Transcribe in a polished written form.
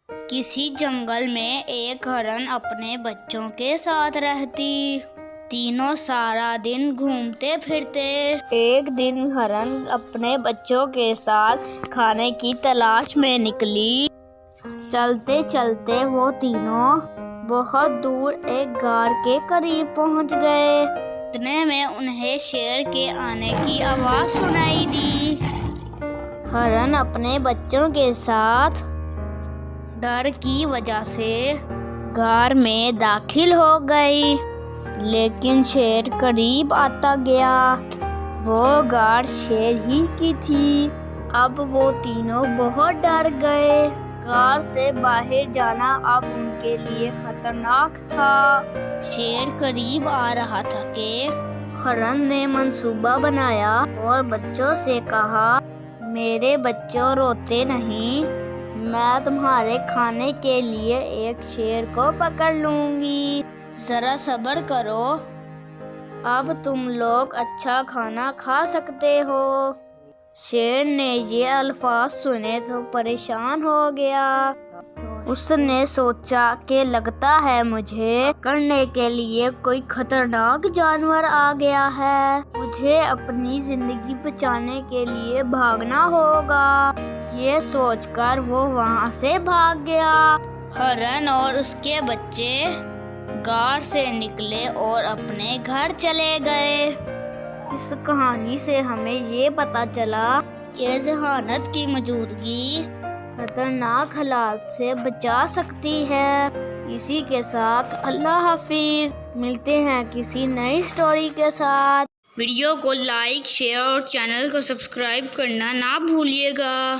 کسی جنگل میں ایک ہرن اپنے بچوں کے ساتھ رہتی۔ تینوں سارا دن گھومتے پھرتے۔ ایک دن ہرن اپنے بچوں کے ساتھ کھانے کی تلاش میں نکلی۔ چلتے چلتے وہ تینوں بہت دور ایک غار کے قریب پہنچ گئے۔ اتنے میں انہیں شیر کے آنے کی آواز سنائی دی۔ ہرن اپنے بچوں کے ساتھ ڈر کی وجہ سے غار میں داخل ہو گئی، لیکن شیر قریب آتا گیا۔ وہ غار شیر ہی کی تھی۔ اب وہ تینوں بہت ڈر گئے۔ غار سے باہر جانا اب ان کے لیے خطرناک تھا۔ شیر قریب آ رہا تھا کہ ہرن نے منصوبہ بنایا اور بچوں سے کہا، میرے بچوں روتے نہیں، میں تمہارے کھانے کے لیے ایک شیر کو پکڑ لوں گی، ذرا صبر کرو، اب تم لوگ اچھا کھانا کھا سکتے ہو۔ شیر نے یہ الفاظ سنے تو پریشان ہو گیا۔ اس نے سوچا کہ لگتا ہے مجھے پکڑنے کے لیے کوئی خطرناک جانور آ گیا ہے، مجھے اپنی زندگی بچانے کے لیے بھاگنا ہوگا۔ یہ سوچ کر وہ وہاں سے بھاگ گیا۔ ہرن اور اس کے بچے غار سے نکلے اور اپنے گھر چلے گئے۔ اس کہانی سے ہمیں یہ پتہ چلا کہ ذہانت کی موجودگی خطرناک حالات سے بچا سکتی ہے۔ اسی کے ساتھ اللہ حافظ، ملتے ہیں کسی نئی سٹوری کے ساتھ۔ ویڈیو کو لائک، شیئر اور چینل کو سبسکرائب کرنا نہ بھولیے گا۔